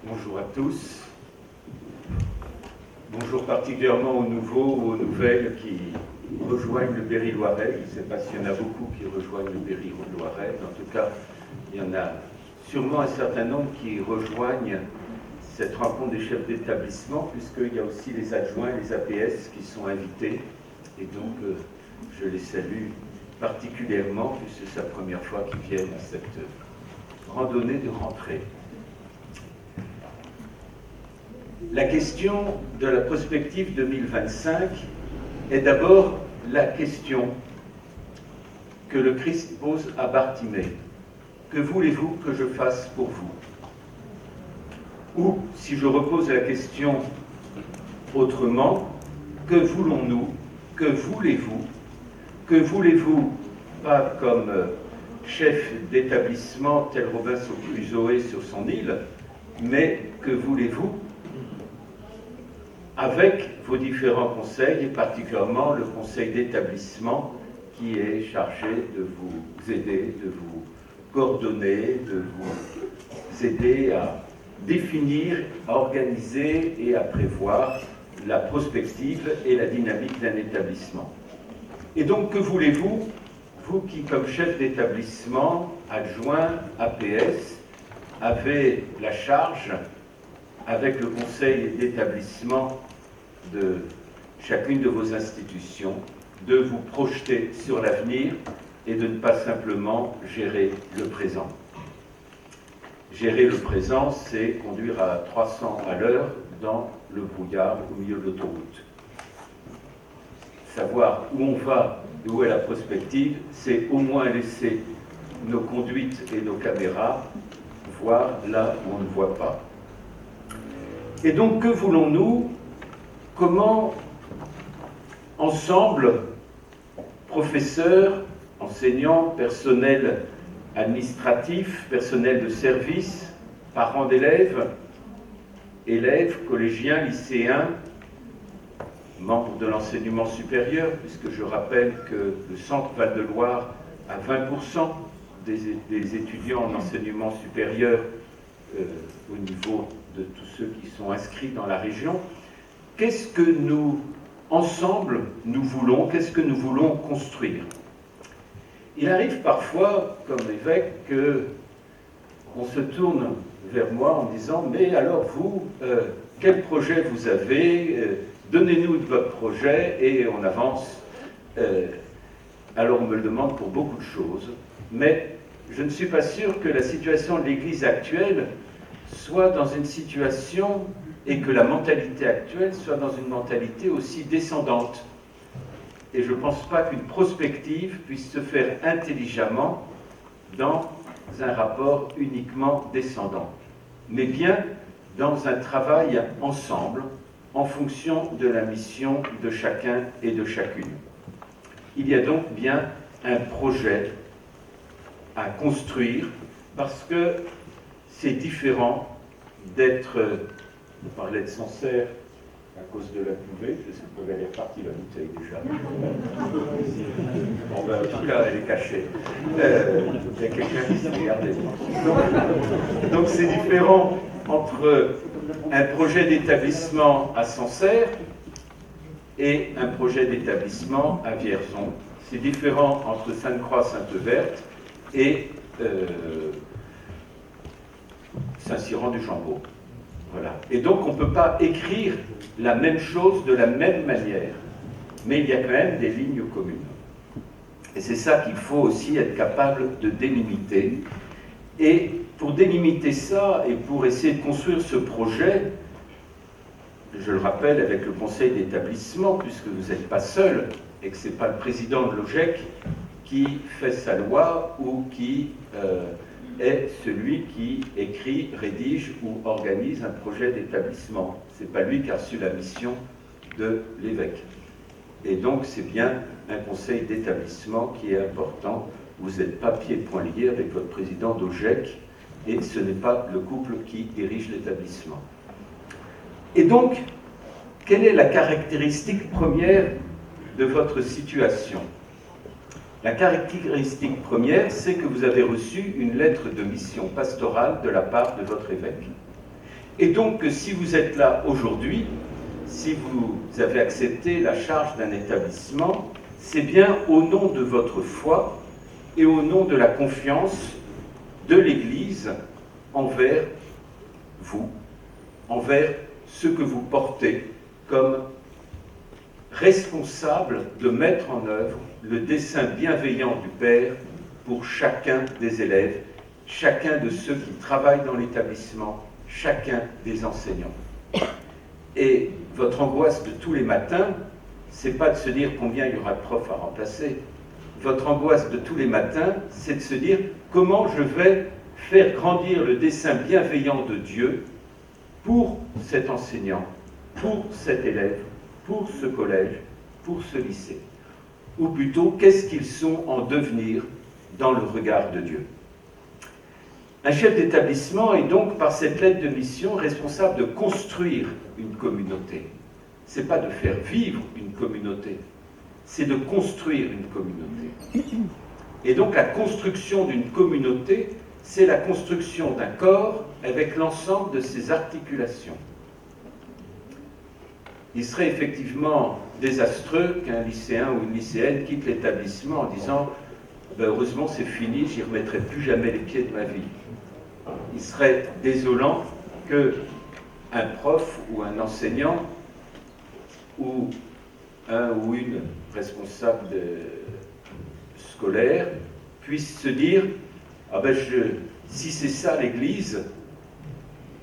Bonjour à tous. Bonjour particulièrement aux nouveaux ou aux nouvelles qui rejoignent le Berry-Loiret. Je ne sais pas s'il y en a beaucoup qui rejoignent le Berry-Loiret. En tout cas, il y en a sûrement un certain nombre qui rejoignent cette rencontre des chefs d'établissement, puisqu'il y a aussi les adjoints, les APS qui sont invités. Et donc, je les salue particulièrement, puisque c'est la première fois qu'ils viennent à cette randonnée de rentrée. La question de la prospective 2025 est d'abord la question que le Christ pose à Bartimée. Que voulez-vous que je fasse pour vous? Ou, si je repose la question autrement, que voulons-nous? Que voulez-vous? Que voulez-vous, pas comme chef d'établissement tel Robinson Crusoe sur son île, mais que voulez-vous avec vos différents conseils, et particulièrement le conseil d'établissement qui est chargé de vous aider, de vous coordonner, de vous aider à définir, à organiser et à prévoir la prospective et la dynamique d'un établissement. Et donc, que voulez-vous, vous qui, comme chef d'établissement, adjoint, APS, avez la charge avec le conseil d'établissement de chacune de vos institutions, de vous projeter sur l'avenir et de ne pas simplement gérer le présent. Gérer le présent, c'est conduire à 300 à l'heure dans le brouillard au milieu de l'autoroute. Savoir où on va et où est la prospective, c'est au moins laisser nos conduites et nos caméras voir là où on ne voit pas. Et donc, que voulons-nous? Comment, ensemble, professeurs, enseignants, personnel administratif, personnel de service, parents d'élèves, élèves, collégiens, lycéens, membres de l'enseignement supérieur, puisque je rappelle que le Centre Val-de-Loire a 20% des étudiants en enseignement supérieur au niveau de tous ceux qui sont inscrits dans la région. Qu'est-ce que nous, ensemble, nous voulons? Qu'est-ce que nous voulons construire? Il arrive parfois, comme évêque, qu'on se tourne vers moi en disant « Mais alors vous, quel projet vous avez? Donnez-nous de votre projet » et on avance. Alors on me le demande pour beaucoup de choses, mais je ne suis pas sûr que la situation de l'Église actuelle soit dans une situation et que la mentalité actuelle soit dans une mentalité aussi descendante. Et je ne pense pas qu'une prospective puisse se faire intelligemment dans un rapport uniquement descendant, mais bien dans un travail ensemble en fonction de la mission de chacun et de chacune. Il y a donc bien un projet à construire parce que c'est différent d'être, on parlait de Sancerre à cause de la cuvée, je sais pas, elle est repartie la bouteille déjà. Bon ben, en tout cas, elle est cachée. Il y a quelqu'un qui s'est regardé. Donc c'est différent entre un projet d'établissement à Sancerre et un projet d'établissement à Vierzon. C'est différent entre Sainte-Croix, Sainte-Verte et Saint-Cyran-du-Champeau. Voilà. Et donc on ne peut pas écrire la même chose de la même manière, mais il y a quand même des lignes communes. Et c'est ça qu'il faut aussi être capable de délimiter. Et pour délimiter ça et pour essayer de construire ce projet, je le rappelle avec le conseil d'établissement, puisque vous n'êtes pas seul et que ce n'est pas le président de l'OGEC qui fait sa loi ou qui est celui qui écrit, rédige ou organise un projet d'établissement. Ce n'est pas lui qui a reçu la mission de l'évêque. Et donc c'est bien un conseil d'établissement qui est important. Vous n'êtes pas pieds et poings liés avec votre président d'OGEC et ce n'est pas le couple qui dirige l'établissement. Et donc, quelle est la caractéristique première de votre situation? La caractéristique première, c'est que vous avez reçu une lettre de mission pastorale de la part de votre évêque. Et donc, si vous êtes là aujourd'hui, si vous avez accepté la charge d'un établissement, c'est bien au nom de votre foi et au nom de la confiance de l'Église envers vous, envers ce que vous portez comme responsable de mettre en œuvre le dessein bienveillant du Père pour chacun des élèves, chacun de ceux qui travaillent dans l'établissement, chacun des enseignants. Et votre angoisse de tous les matins, c'est pas de se dire combien il y aura de profs à remplacer. Votre angoisse de tous les matins, c'est de se dire comment je vais faire grandir le dessein bienveillant de Dieu pour cet enseignant, pour cet élève, pour ce collège, pour ce lycée. Ou plutôt, qu'est-ce qu'ils sont en devenir dans le regard de Dieu. Un chef d'établissement est donc, par cette lettre de mission, responsable de construire une communauté. Ce n'est pas de faire vivre une communauté, c'est de construire une communauté. Et donc la construction d'une communauté, c'est la construction d'un corps avec l'ensemble de ses articulations. Il serait effectivement désastreux qu'un lycéen ou une lycéenne quitte l'établissement en disant ben, « heureusement c'est fini, j'y remettrai plus jamais les pieds de ma vie ». Il serait désolant qu'un prof ou un enseignant ou un ou une responsable scolaire puisse se dire « ah ben si c'est ça l'Église,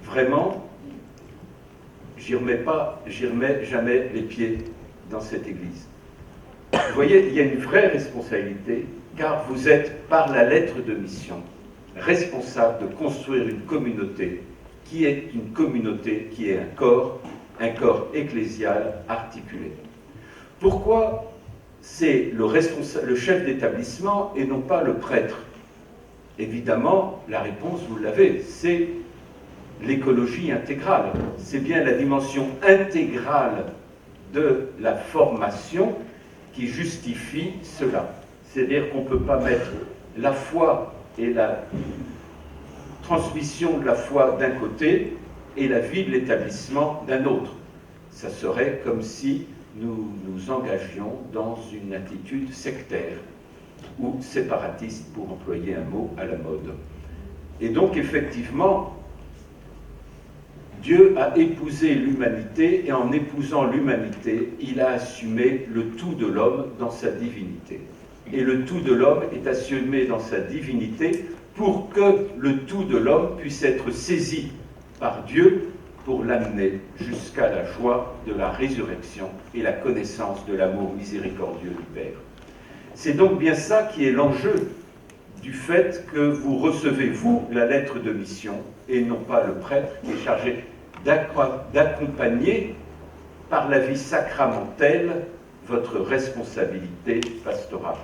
vraiment, j'y remets jamais les pieds dans cette Église. » Vous voyez, il y a une vraie responsabilité, car vous êtes, par la lettre de mission, responsable de construire une communauté qui est un corps ecclésial articulé. Pourquoi c'est le chef d'établissement et non pas le prêtre? Évidemment, la réponse, vous l'avez, c'est l'écologie intégrale. C'est bien la dimension intégrale de la formation qui justifie cela. C'est-à-dire qu'on ne peut pas mettre la foi et la transmission de la foi d'un côté et la vie de l'établissement d'un autre. Ça serait comme si nous nous engagions dans une attitude sectaire ou séparatiste, pour employer un mot à la mode. Et donc, effectivement, Dieu a épousé l'humanité, et en épousant l'humanité, il a assumé le tout de l'homme dans sa divinité. Et le tout de l'homme est assumé dans sa divinité pour que le tout de l'homme puisse être saisi par Dieu pour l'amener jusqu'à la joie de la résurrection et la connaissance de l'amour miséricordieux du Père. C'est donc bien ça qui est l'enjeu du fait que vous recevez, vous, la lettre de mission, et non pas le prêtre qui est chargé d'accompagner par la vie sacramentelle votre responsabilité pastorale.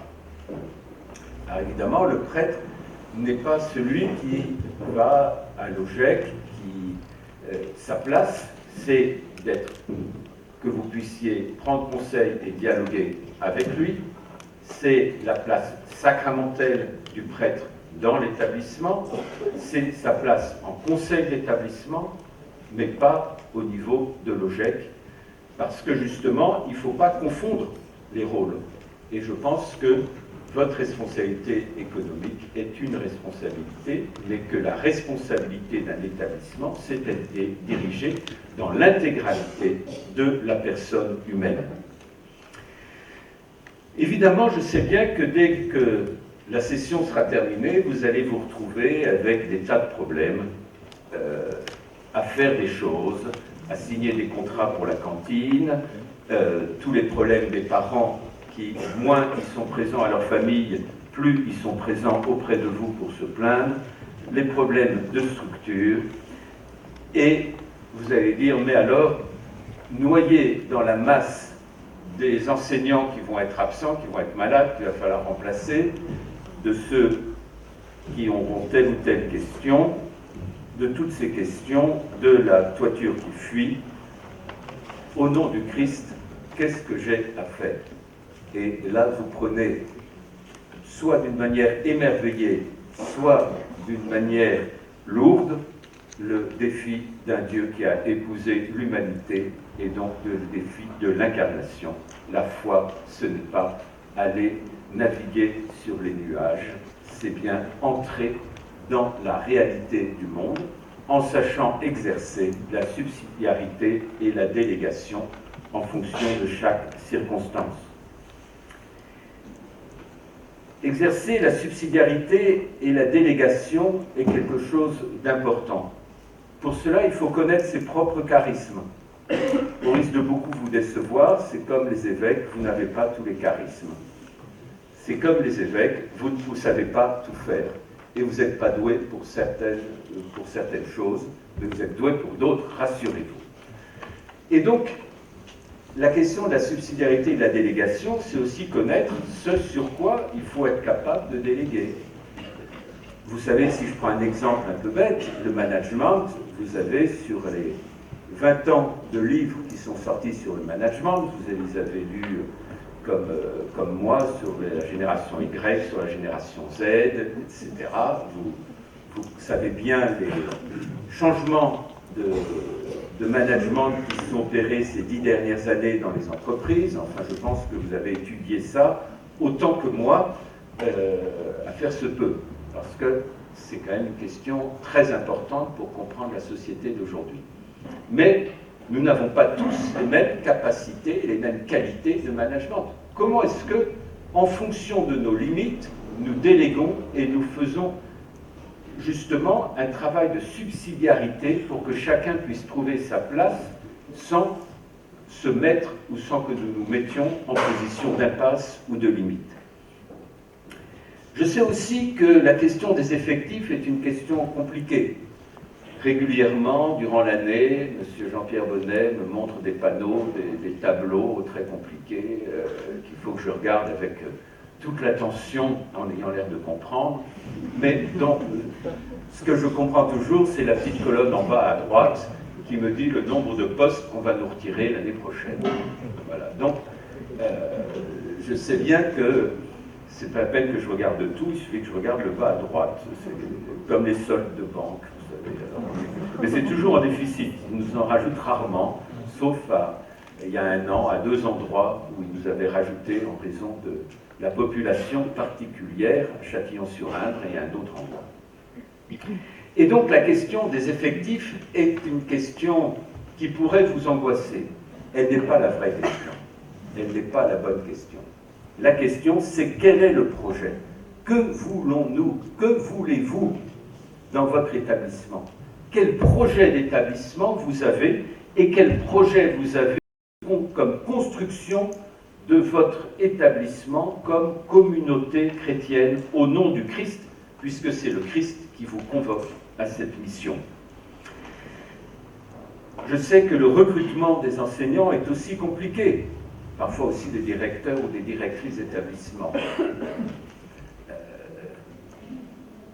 Alors évidemment, le prêtre n'est pas celui qui va à l'OGEC, sa place, c'est que vous puissiez prendre conseil et dialoguer avec lui. C'est la place sacramentelle du prêtre dans l'établissement, c'est sa place en conseil d'établissement, mais pas au niveau de l'OGEC, parce que justement, il ne faut pas confondre les rôles. Et je pense que votre responsabilité économique est une responsabilité, mais que la responsabilité d'un établissement, c'est d'être dirigé dans l'intégralité de la personne humaine. Évidemment, je sais bien que dès que la session sera terminée, vous allez vous retrouver avec des tas de problèmes, à faire des choses, à signer des contrats pour la cantine, tous les problèmes des parents qui, moins ils sont présents à leur famille, plus ils sont présents auprès de vous pour se plaindre, les problèmes de structure, et vous allez dire, mais alors, noyé dans la masse des enseignants qui vont être absents, qui vont être malades, qu'il va falloir remplacer, de ceux qui auront telle ou telle question, de toutes ces questions, de la toiture qui fuit, au nom du Christ, qu'est-ce que j'ai à faire? Et là, vous prenez, soit d'une manière émerveillée, soit d'une manière lourde, le défi d'un Dieu qui a épousé l'humanité et donc le défi de l'incarnation. La foi, ce n'est pas aller naviguer sur les nuages, c'est bien entrer dans la réalité du monde en sachant exercer la subsidiarité et la délégation en fonction de chaque circonstance. Exercer la subsidiarité et la délégation est quelque chose d'important. Pour cela, il faut connaître ses propres charismes. Au risque de beaucoup vous décevoir, c'est comme les évêques, vous n'avez pas tous les charismes. C'est comme les évêques, vous ne savez pas tout faire. Et vous n'êtes pas doué pour certaines choses, mais vous êtes doué pour d'autres, rassurez-vous. Et donc, la question de la subsidiarité et de la délégation, c'est aussi connaître ce sur quoi il faut être capable de déléguer. Vous savez, si je prends un exemple un peu bête, le management, vous avez sur les 20 ans de livres qui sont sortis sur le management, vous les avez lus comme moi sur la génération Y, sur la génération Z, etc. Vous savez bien les changements de management qui se sont opérés ces 10 dernières années dans les entreprises. Enfin, je pense que vous avez étudié ça autant que moi, à faire se peut, parce que c'est quand même une question très importante pour comprendre la société d'aujourd'hui. Mais nous n'avons pas tous les mêmes capacités et les mêmes qualités de management. Comment est-ce que, en fonction de nos limites, nous déléguons et nous faisons justement un travail de subsidiarité pour que chacun puisse trouver sa place sans se mettre ou sans que nous nous mettions en position d'impasse ou de limite. Je sais aussi que la question des effectifs est une question compliquée. Régulièrement, durant l'année, M. Jean-Pierre Bonnet me montre des panneaux, des tableaux très compliqués qu'il faut que je regarde avec toute l'attention en ayant l'air de comprendre. Mais donc, ce que je comprends toujours, c'est la petite colonne en bas à droite qui me dit le nombre de postes qu'on va nous retirer l'année prochaine. Voilà. Donc, je sais bien que c'est pas la peine que je regarde tout, il suffit que je regarde le bas à droite. C'est comme les soldes de banque. Mais c'est toujours en déficit. Ils nous en rajoutent rarement, sauf il y a 1 an, à 2 endroits où ils nous avaient rajouté en raison de la population particulière, à Châtillon-sur-Indre et à un autre endroit. Et donc la question des effectifs est une question qui pourrait vous angoisser. Elle n'est pas la vraie question. Elle n'est pas la bonne question. La question, c'est quel est le projet? Que voulons-nous? Que voulez-vous dans votre établissement? Quel projet d'établissement vous avez et quel projet vous avez comme construction de votre établissement comme communauté chrétienne au nom du Christ, puisque c'est le Christ qui vous convoque à cette mission. Je sais que le recrutement des enseignants est aussi compliqué, parfois aussi des directeurs ou des directrices d'établissement.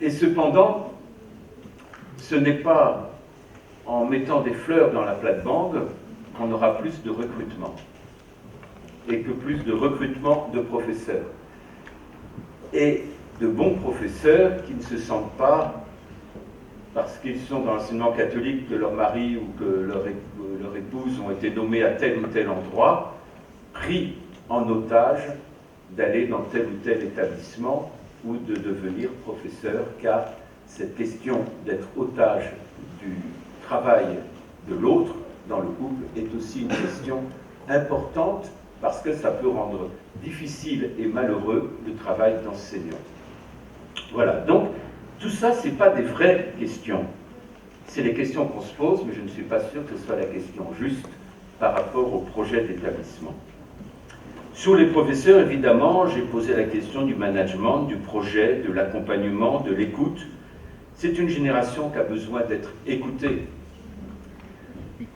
Et cependant, ce n'est pas en mettant des fleurs dans la plate-bande qu'on aura plus de recrutement, et que plus de recrutement de professeurs. Et de bons professeurs qui ne se sentent pas, parce qu'ils sont dans l'enseignement catholique, que leur mari ou que leur épouse ont été nommés à tel ou tel endroit, pris en otage d'aller dans tel ou tel établissement ou de devenir professeur, car cette question d'être otage du travail de l'autre dans le couple est aussi une question importante parce que ça peut rendre difficile et malheureux le travail d'enseignant. Voilà, donc tout ça, ce n'est pas des vraies questions. C'est les questions qu'on se pose, mais je ne suis pas sûr que ce soit la question juste par rapport au projet d'établissement. Sur les professeurs, évidemment, j'ai posé la question du management, du projet, de l'accompagnement, de l'écoute. C'est une génération qui a besoin d'être écoutée.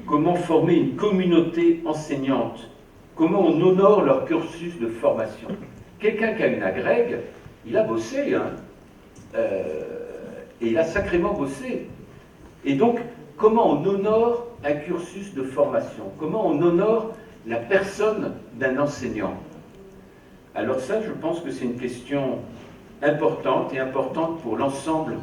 Comment former une communauté enseignante? Comment on honore leur cursus de formation? Quelqu'un qui a une agrègue, il a bossé, hein, et il a sacrément bossé. Et donc, comment on honore un cursus de formation? Comment on honore la personne d'un enseignant? Alors ça, je pense que c'est une question importante et importante pour l'ensemble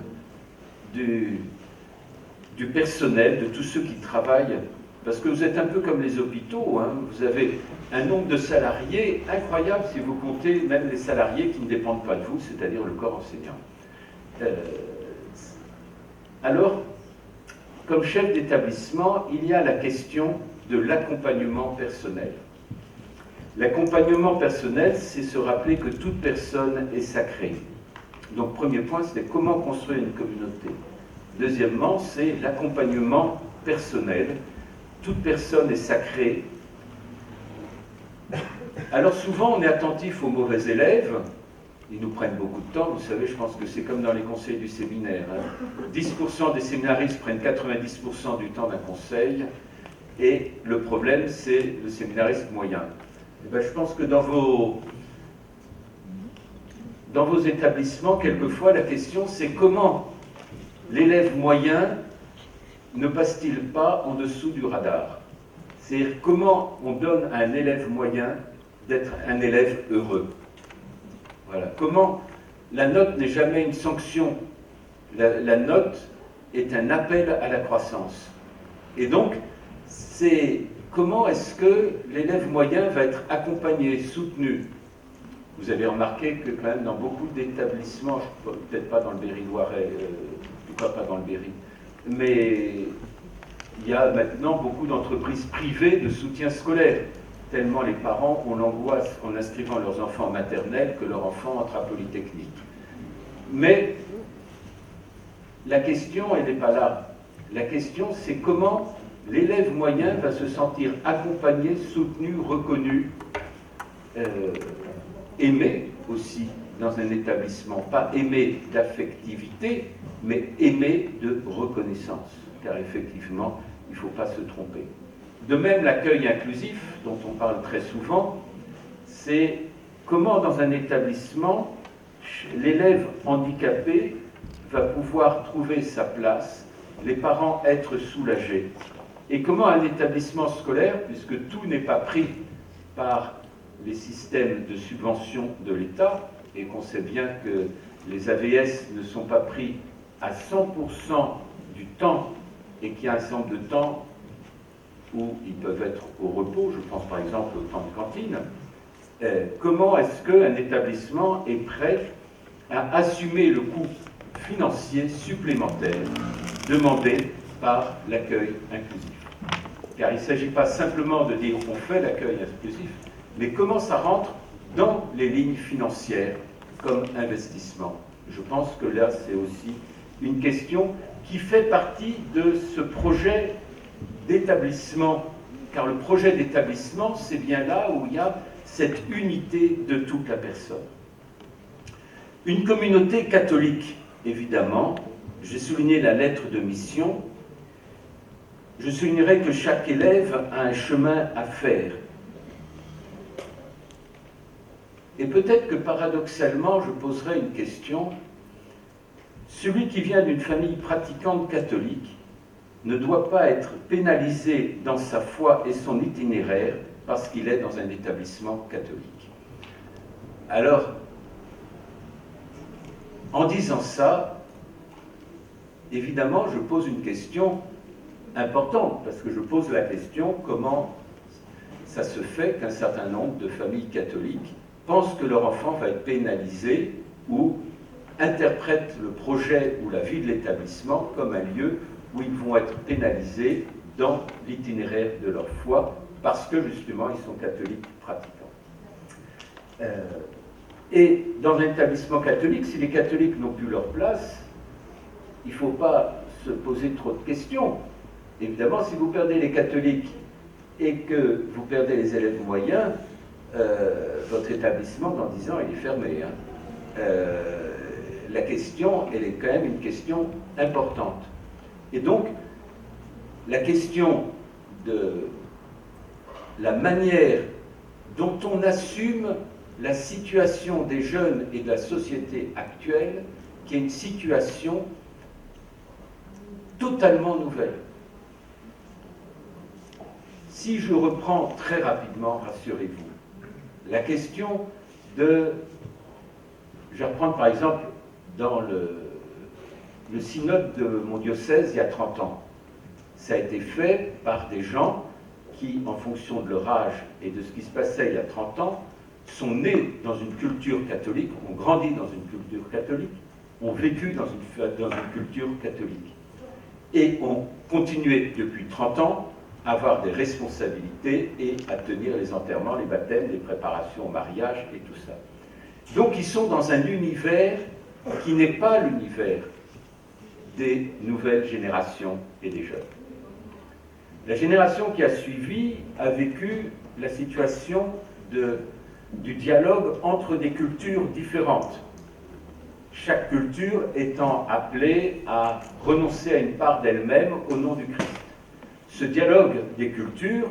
du personnel, de tous ceux qui travaillent, parce que vous êtes un peu comme les hôpitaux, hein, vous avez un nombre de salariés incroyable si vous comptez même les salariés qui ne dépendent pas de vous, c'est-à-dire le corps enseignant. Alors, comme chef d'établissement, il y a la question de l'accompagnement personnel. L'accompagnement personnel, c'est se rappeler que toute personne est sacrée. Donc, premier point, c'est comment construire une communauté. Deuxièmement, c'est l'accompagnement personnel. Toute personne est sacrée. Alors souvent, on est attentif aux mauvais élèves. Ils nous prennent beaucoup de temps. Vous savez, je pense que c'est comme dans les conseils du séminaire. 10% des séminaristes prennent 90% du temps d'un conseil. Et le problème, c'est le séminariste moyen. Et bien, je pense que dans vos établissements, quelquefois, la question, c'est comment l'élève moyen ne passe-t-il pas en dessous du radar? C'est-à-dire comment on donne à un élève moyen d'être un élève heureux. Voilà. Comment la note n'est jamais une sanction. La note est un appel à la croissance. Et donc, c'est comment est-ce que l'élève moyen va être accompagné, soutenu. Vous avez remarqué que quand même dans beaucoup d'établissements, peut-être pas dans le Berry-Loiret, en tout cas pas dans le Berry, mais il y a maintenant beaucoup d'entreprises privées de soutien scolaire, tellement les parents ont l'angoisse en inscrivant leurs enfants en maternelle que leur enfant entre à Polytechnique. Mais la question, elle n'est pas là. La question, c'est comment l'élève moyen va se sentir accompagné, soutenu, reconnu, aimé aussi dans un établissement. Pas aimé d'affectivité, mais aimé de reconnaissance. Car effectivement, il ne faut pas se tromper. De même, l'accueil inclusif, dont on parle très souvent, c'est comment dans un établissement, l'élève handicapé va pouvoir trouver sa place, les parents être soulagés. Et comment un établissement scolaire, puisque tout n'est pas pris par les systèmes de subvention de l'État, et qu'on sait bien que les AVS ne sont pas pris à 100% du temps, et qu'il y a un certain nombre de temps où ils peuvent être au repos, je pense par exemple au temps de cantine, comment est-ce qu'un établissement est prêt à assumer le coût financier supplémentaire demandé par l'accueil inclusif? Car il ne s'agit pas simplement de dire qu'on fait l'accueil inclusif, mais comment ça rentre dans les lignes financières comme investissement. Je pense que là, c'est aussi une question qui fait partie de ce projet d'établissement, car le projet d'établissement, c'est bien là où il y a cette unité de toute la personne. Une communauté catholique, évidemment, j'ai souligné la lettre de mission, je soulignerai que chaque élève a un chemin à faire. Et peut-être que paradoxalement, je poserai une question. Celui qui vient d'une famille pratiquante catholique ne doit pas être pénalisé dans sa foi et son itinéraire parce qu'il est dans un établissement catholique. Alors, en disant ça, évidemment, je pose une question importante, parce que je pose la question comment ça se fait qu'un certain nombre de familles catholiques pensent que leur enfant va être pénalisé ou interprètent le projet ou la vie de l'établissement comme un lieu où ils vont être pénalisés dans l'itinéraire de leur foi parce que justement ils sont catholiques pratiquants. Et dans un établissement catholique, si les catholiques n'ont plus leur place, il ne faut pas se poser trop de questions. Évidemment, si vous perdez les catholiques et que vous perdez les élèves moyens, votre établissement, dans 10 ans, il est fermé. La question, elle est quand même une question importante. Et donc, la question de la manière dont on assume la situation des jeunes et de la société actuelle, qui est une situation totalement nouvelle. Si je reprends très rapidement, rassurez-vous, la question de... Je vais reprendre par exemple dans le synode de mon diocèse il y a 30 ans. ça a été fait par des gens qui, en fonction de leur âge et de ce qui se passait il y a 30 ans, sont nés dans une culture catholique, ont grandi dans une culture catholique, ont vécu dans une culture catholique, et ont continué depuis 30 ans à avoir des responsabilités et à tenir les enterrements, les baptêmes, les préparations au mariage et tout ça. Donc ils sont dans un univers qui n'est pas l'univers des nouvelles générations et des jeunes. La génération qui a suivi a vécu la situation du dialogue entre des cultures différentes, chaque culture étant appelée à renoncer à une part d'elle-même au nom du Christ. Ce dialogue des cultures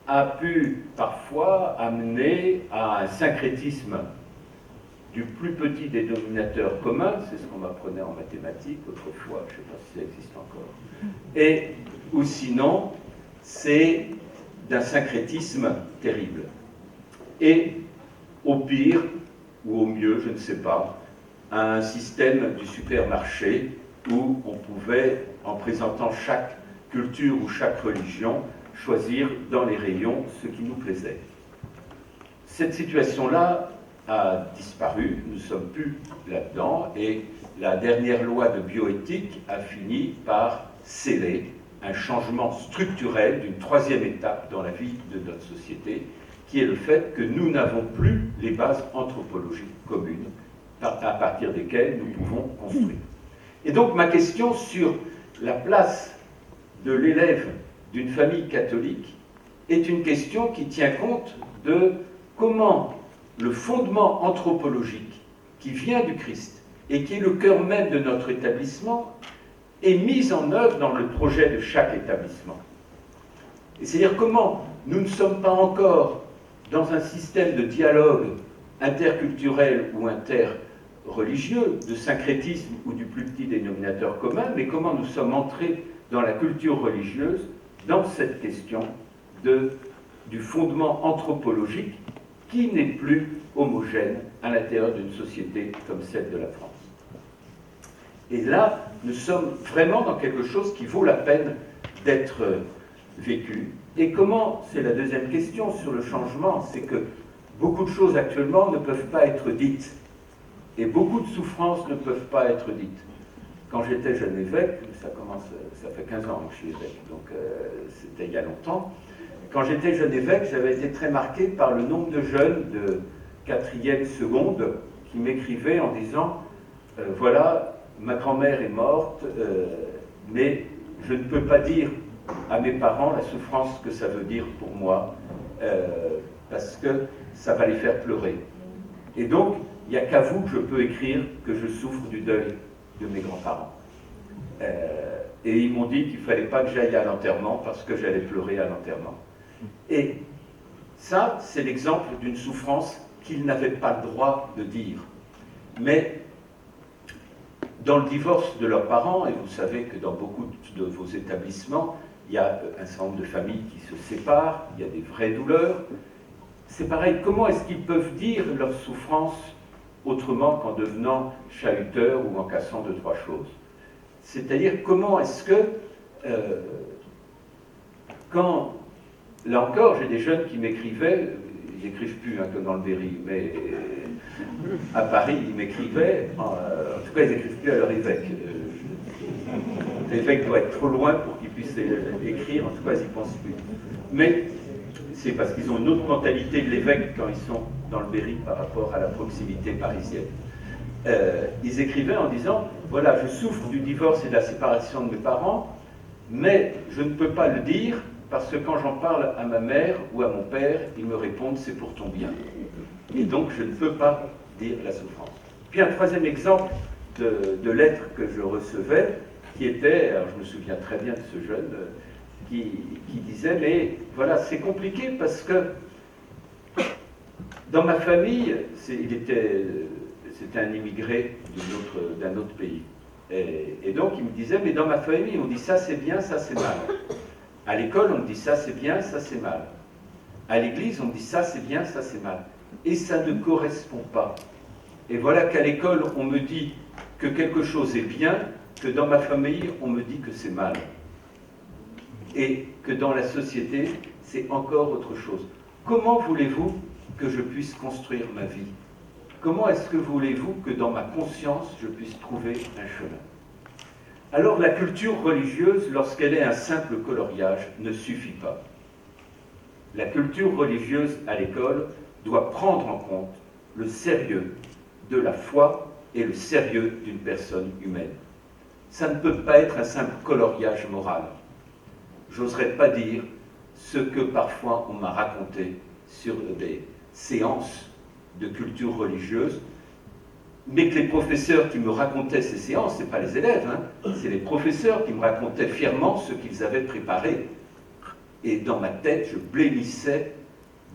a pu parfois amener à un syncrétisme du plus petit des dénominateurs communs, c'est ce qu'on m'apprenait en mathématiques autrefois, je ne sais pas si ça existe encore, et ou sinon, c'est d'un syncrétisme terrible. Et au pire, ou au mieux, je ne sais pas, un système du supermarché où on pouvait, en présentant chaque culture ou chaque religion, choisir dans les rayons ce qui nous plaisait. Cette situation-là a disparu, nous ne sommes plus là-dedans, et la dernière loi de bioéthique a fini par sceller un changement structurel d'une troisième étape dans la vie de notre société, qui est le fait que nous n'avons plus les bases anthropologiques communes à partir desquelles nous pouvons construire. Et donc ma question sur la place de l'élève d'une famille catholique est une question qui tient compte de comment le fondement anthropologique qui vient du Christ et qui est le cœur même de notre établissement est mis en œuvre dans le projet de chaque établissement. Et c'est-à-dire comment nous ne sommes pas encore dans un système de dialogue interculturel ou interreligieux, de syncrétisme ou du plus petit dénominateur commun, mais comment nous sommes entrés dans la culture religieuse dans cette question du fondement anthropologique qui n'est plus homogène à l'intérieur d'une société comme celle de la France. Et là, nous sommes vraiment dans quelque chose qui vaut la peine d'être vécu. Et comment, c'est la deuxième question sur le changement, c'est que beaucoup de choses actuellement ne peuvent pas être dites. Et beaucoup de souffrances ne peuvent pas être dites. Quand j'étais jeune évêque, ça fait 15 ans que je suis évêque, donc c'était il y a longtemps. Quand j'étais jeune évêque, j'avais été très marqué par le nombre de jeunes de 4e seconde qui m'écrivaient en disant voilà, ma grand-mère est morte, mais je ne peux pas dire à mes parents la souffrance que ça veut dire pour moi, parce que ça va les faire pleurer. Et donc, il n'y a qu'à vous que je peux écrire que je souffre du deuil de mes grands-parents. Et ils m'ont dit qu'il ne fallait pas que j'aille à l'enterrement parce que j'allais pleurer à l'enterrement. Et ça, c'est l'exemple d'une souffrance qu'ils n'avaient pas le droit de dire. Mais dans le divorce de leurs parents, et vous savez que dans beaucoup de vos établissements, il y a un certain nombre de familles qui se séparent, il y a des vraies douleurs. C'est pareil, comment est-ce qu'ils peuvent dire leur souffrance autrement qu'en devenant chahuteurs ou en cassant 2-3 choses? C'est-à-dire, comment est-ce que, quand, là encore, j'ai des jeunes qui m'écrivaient, ils n'écrivent plus hein, comme dans le Berry, mais à Paris, ils m'écrivaient, en tout cas, ils n'écrivent plus à leur évêque. L'évêque doit être trop loin pour qu'ils puissent écrire, en tout cas, ils n'y pensent plus. Mais c'est parce qu'ils ont une autre mentalité de l'évêque quand ils sont dans le Berry par rapport à la proximité parisienne. Ils écrivaient en disant, voilà, je souffre du divorce et de la séparation de mes parents, mais je ne peux pas le dire parce que quand j'en parle à ma mère ou à mon père, ils me répondent, c'est pour ton bien. Et donc, je ne peux pas dire la souffrance. Puis un troisième exemple de lettres que je recevais, qui était, alors je me souviens très bien de ce jeune, qui disait, mais voilà, c'est compliqué parce que dans ma famille, c'était un immigré d'un autre pays. Et donc il me disait, mais dans ma famille, on dit ça c'est bien, ça c'est mal. À l'école, on me dit ça c'est bien, ça c'est mal. À l'église, on me dit ça c'est bien, ça c'est mal. Et ça ne correspond pas. Et voilà qu'à l'école, on me dit que quelque chose est bien, que dans ma famille, on me dit que c'est mal. et que dans la société, c'est encore autre chose. Comment voulez-vous que je puisse construire ma vie? Comment est-ce que voulez-vous que dans ma conscience, je puisse trouver un chemin? Alors la culture religieuse, lorsqu'elle est un simple coloriage, ne suffit pas. La culture religieuse à l'école doit prendre en compte le sérieux de la foi et le sérieux d'une personne humaine. Ça ne peut pas être un simple coloriage moral. J'oserais pas dire ce que parfois on m'a raconté sur des séances de culture religieuse, mais que les professeurs qui me racontaient ces séances, ce n'est pas les élèves, hein, c'est les professeurs qui me racontaient fièrement ce qu'ils avaient préparé. Et dans ma tête, je blêmissais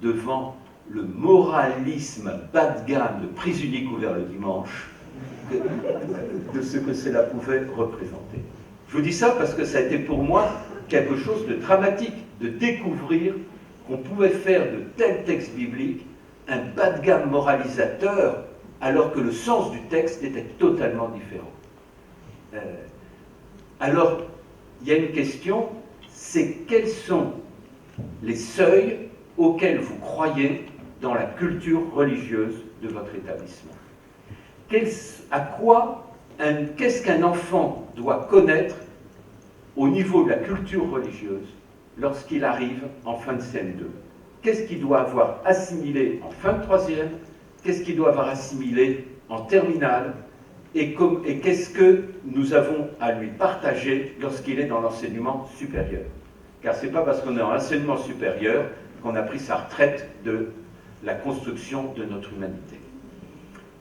devant le moralisme bas de gamme de prise unique ouvert le dimanche, de ce que cela pouvait représenter. Je vous dis ça parce que ça a été pour moi quelque chose de dramatique, de découvrir qu'on pouvait faire de tels textes bibliques un bas de gamme moralisateur, alors que le sens du texte était totalement différent. Alors, il y a une question, c'est quels sont les seuils auxquels vous croyez dans la culture religieuse de votre établissement? Qu'est-ce qu'un enfant doit connaître au niveau de la culture religieuse lorsqu'il arrive en fin de CM2? Qu'est-ce qu'il doit avoir assimilé en fin de troisième? Qu'est-ce qu'il doit avoir assimilé en terminale? Et qu'est-ce que nous avons à lui partager lorsqu'il est dans l'enseignement supérieur? Car ce n'est pas parce qu'on est en enseignement supérieur qu'on a pris sa retraite de la construction de notre humanité.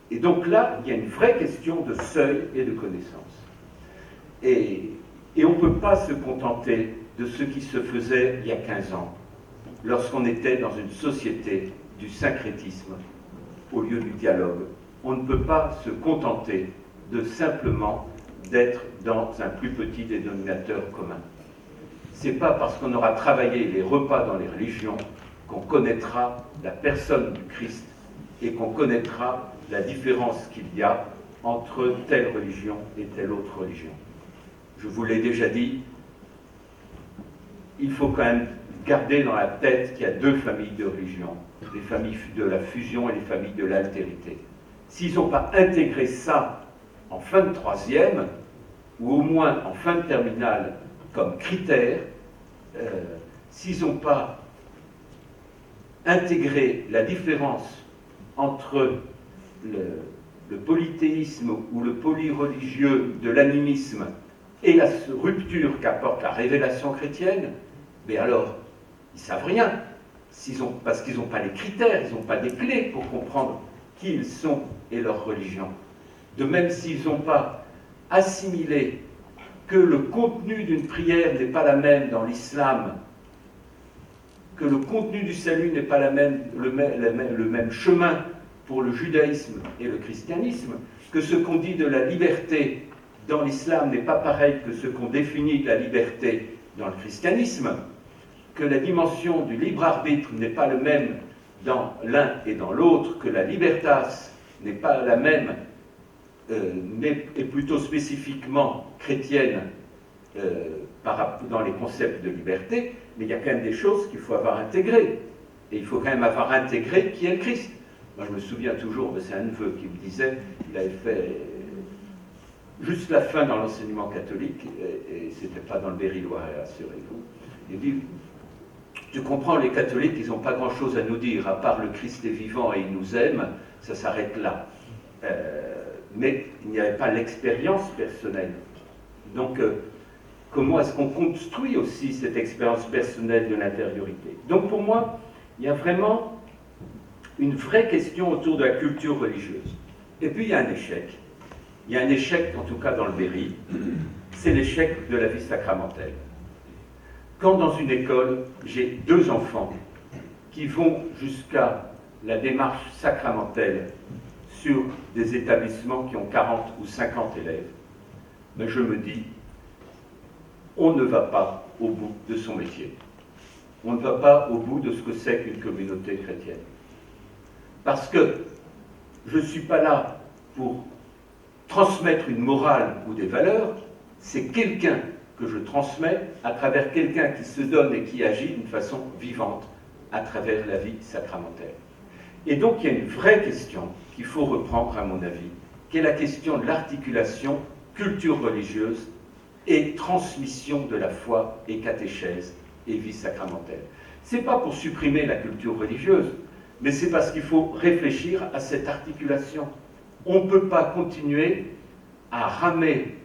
Et donc là, il y a une vraie question de seuil et de connaissance. Et on ne peut pas se contenter de ce qui se faisait il y a 15 ans, lorsqu'on était dans une société du syncrétisme au lieu du dialogue. On ne peut pas se contenter de simplement d'être dans un plus petit dénominateur commun. Ce n'est pas parce qu'on aura travaillé les repas dans les religions qu'on connaîtra la personne du Christ et qu'on connaîtra la différence qu'il y a entre telle religion et telle autre religion. Je vous l'ai déjà dit, il faut quand même garder dans la tête qu'il y a deux familles de religions, les familles de la fusion et les familles de l'altérité. S'ils n'ont pas intégré ça en fin de troisième, ou au moins en fin de terminale comme critère, s'ils n'ont pas intégré la différence entre le polythéisme ou le polyreligieux de l'animisme et la rupture qu'apporte la révélation chrétienne, mais alors, ils ne savent rien, parce qu'ils n'ont pas les critères, ils n'ont pas des clés pour comprendre qui ils sont et leur religion. De même, s'ils n'ont pas assimilé que le contenu d'une prière n'est pas la même dans l'islam, que le contenu du salut n'est pas le même chemin pour le judaïsme et le christianisme, que ce qu'on dit de la liberté dans l'islam n'est pas pareil que ce qu'on définit de la liberté dans le christianisme, que la dimension du libre arbitre n'est pas le même dans l'un et dans l'autre, que la libertas n'est pas la même, mais est plutôt spécifiquement chrétienne dans les concepts de liberté, mais il y a quand même des choses qu'il faut avoir intégrées. Et il faut quand même avoir intégré qui est le Christ. Moi, je me souviens toujours, c'est un neveu qui me disait, il avait fait juste la fin dans l'enseignement catholique, et c'était pas dans le Berry-Loiret, assurez-vous. Il dit, tu comprends, les catholiques, ils n'ont pas grand-chose à nous dire, à part le Christ est vivant et il nous aime, ça s'arrête là. Mais il n'y avait pas l'expérience personnelle. Donc, comment est-ce qu'on construit aussi cette expérience personnelle de l'intériorité? Donc, pour moi, il y a vraiment une vraie question autour de la culture religieuse. Et puis, il y a un échec. Il y a un échec, en tout cas dans le Berry, c'est l'échec de la vie sacramentelle. Quand dans une école, j'ai 2 enfants qui vont jusqu'à la démarche sacramentelle sur des établissements qui ont 40 ou 50 élèves, mais je me dis, on ne va pas au bout de son métier. On ne va pas au bout de ce que c'est qu'une communauté chrétienne. Parce que je ne suis pas là pour transmettre une morale ou des valeurs, c'est quelqu'un que je transmets à travers quelqu'un qui se donne et qui agit d'une façon vivante à travers la vie sacramentelle. Et donc il y a une vraie question qu'il faut reprendre à mon avis, qui est la question de l'articulation culture religieuse et transmission de la foi et catéchèse et vie sacramentelle. Ce n'est pas pour supprimer la culture religieuse, mais c'est parce qu'il faut réfléchir à cette articulation. On ne peut pas continuer à ramer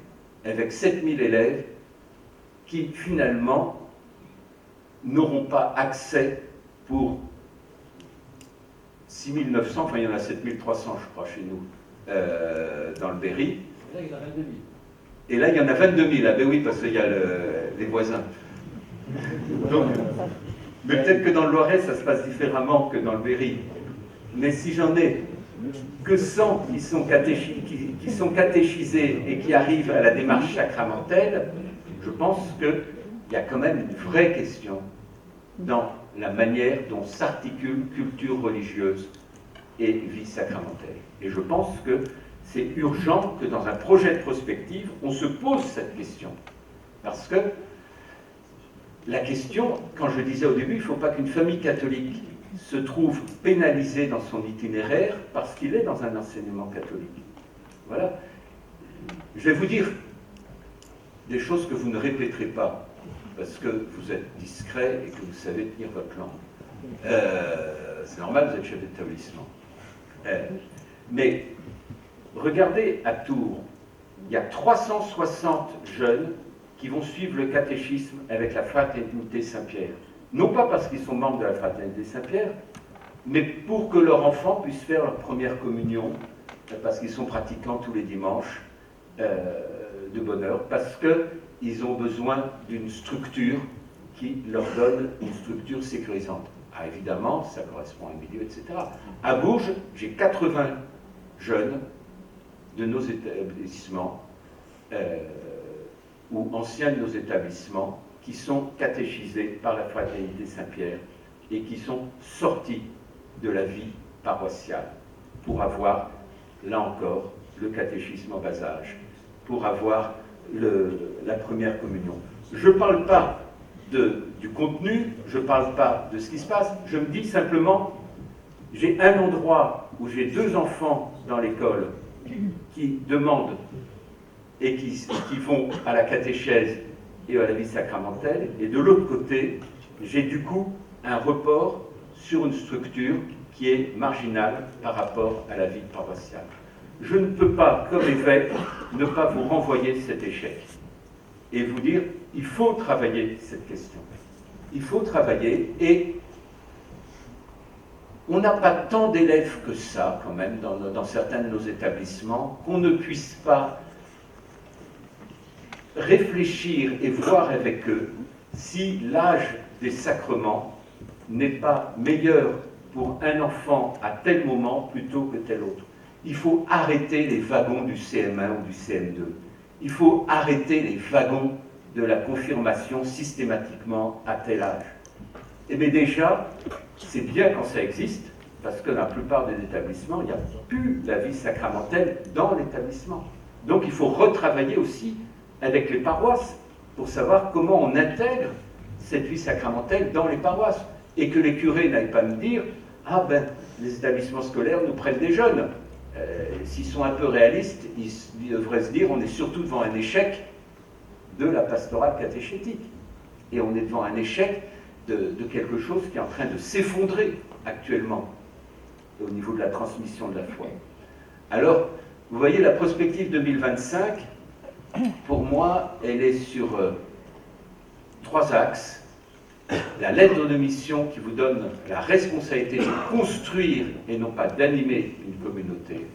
avec 7000 élèves qui finalement n'auront pas accès pour 6900, enfin il y en a 7300 je crois chez nous, dans le Berry. Et là il y en a 22 000, ah ben oui parce qu'il y a les voisins. Donc, mais peut-être que dans le Loiret ça se passe différemment que dans le Berry. Mais si j'en ai que 100 qui sont catéchisés et qui arrivent à la démarche sacramentelle, je pense qu'il y a quand même une vraie question dans la manière dont s'articule culture religieuse et vie sacramentelle. Et je pense que c'est urgent que dans un projet de prospective, on se pose cette question. Parce que la question, quand je disais au début, il ne faut pas qu'une famille catholique se trouve pénalisée dans son itinéraire parce qu'il est dans un enseignement catholique. Voilà. Je vais vous dire des choses que vous ne répéterez pas, parce que vous êtes discret et que vous savez tenir votre langue. C'est normal, vous êtes chef d'établissement. Mais regardez à Tours, il y a 360 jeunes qui vont suivre le catéchisme avec la Fraternité Saint-Pierre. Non pas parce qu'ils sont membres de la Fraternité Saint-Pierre, mais pour que leur enfant puisse faire leur première communion, parce qu'ils sont pratiquants tous les dimanches de bonne heure, parce qu'ils ont besoin d'une structure qui leur donne une structure sécurisante. Ah, évidemment, ça correspond à un milieu, etc. À Bourges, j'ai 80 jeunes de nos établissements, ou anciens de nos établissements, qui sont catéchisés par la Fraternité Saint-Pierre et qui sont sortis de la vie paroissiale pour avoir, là encore, le catéchisme en bas âge, pour avoir la première communion. Je ne parle pas du contenu, je ne parle pas de ce qui se passe, je me dis simplement, j'ai un endroit où j'ai 2 enfants dans l'école qui demandent et qui vont à la catéchèse et à la vie sacramentelle, et de l'autre côté, j'ai du coup un report sur une structure qui est marginale par rapport à la vie paroissiale. Je ne peux pas, comme évêque, ne pas vous renvoyer cet échec et vous dire, il faut travailler cette question. Il faut travailler, et on n'a pas tant d'élèves que ça, quand même, dans certains de nos établissements, qu'on ne puisse pas réfléchir et voir avec eux si l'âge des sacrements n'est pas meilleur pour un enfant à tel moment plutôt que tel autre. Il faut arrêter les wagons du CM1 ou du CM2. Il faut arrêter les wagons de la confirmation systématiquement à tel âge. Et bien déjà, c'est bien quand ça existe, parce que dans la plupart des établissements, il n'y a plus la vie sacramentelle dans l'établissement. Donc il faut retravailler aussi avec les paroisses pour savoir comment on intègre cette vie sacramentelle dans les paroisses. Et que les curés n'aillent pas me dire « Ah ben, les établissements scolaires nous prennent des jeunes. S'ils sont un peu réalistes, ils devraient se dire on est surtout devant un échec de la pastorale catéchétique. Et on est devant un échec de quelque chose qui est en train de s'effondrer actuellement au niveau de la transmission de la foi. » Alors, vous voyez, la prospective 2025, pour moi, elle est sur 3 axes. La lettre de mission qui vous donne la responsabilité de construire et non pas d'animer une communauté.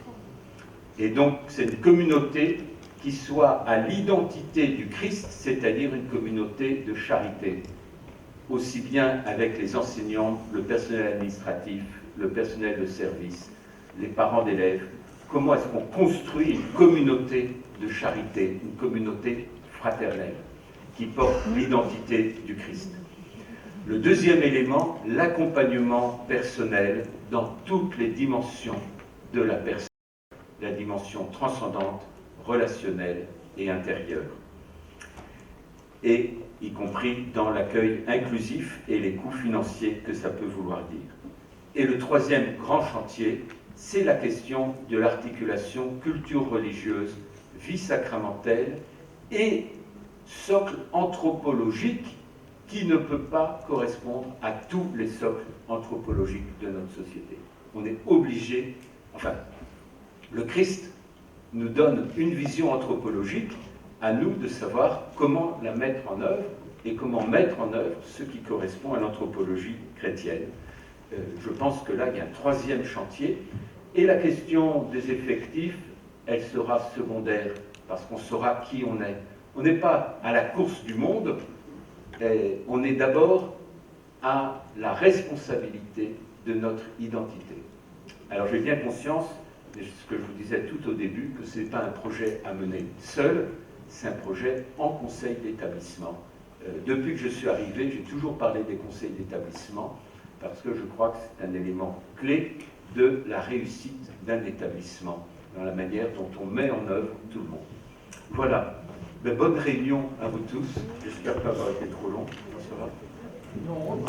Et donc, c'est une communauté qui soit à l'identité du Christ, c'est-à-dire une communauté de charité, aussi bien avec les enseignants, le personnel administratif, le personnel de service, les parents d'élèves. Comment est-ce qu'on construit une communauté de charité, une communauté fraternelle, qui porte l'identité du Christ? Le deuxième élément, l'accompagnement personnel dans toutes les dimensions de la personne, la dimension transcendante, relationnelle et intérieure. et y compris dans l'accueil inclusif et les coûts financiers que ça peut vouloir dire. Et le troisième grand chantier, c'est la question de l'articulation culture religieuse, vie sacramentelle et socle anthropologique qui ne peut pas correspondre à tous les socles anthropologiques de notre société. On est obligé, enfin, le Christ nous donne une vision anthropologique, à nous de savoir comment la mettre en œuvre et comment mettre en œuvre ce qui correspond à l'anthropologie chrétienne. Je pense que là, il y a un troisième chantier, et la question des effectifs, elle sera secondaire, parce qu'on saura qui on est. On n'est pas à la course du monde, on est d'abord à la responsabilité de notre identité. Alors j'ai bien conscience, de ce que je vous disais tout au début, que ce n'est pas un projet à mener seul, c'est un projet en conseil d'établissement. Depuis que je suis arrivé, j'ai toujours parlé des conseils d'établissement, parce que je crois que c'est un élément clé de la réussite d'un établissement, dans la manière dont on met en œuvre tout le monde. Voilà. Bonne réunion à vous tous. J'espère pas avoir été trop long. Ça va ? Non.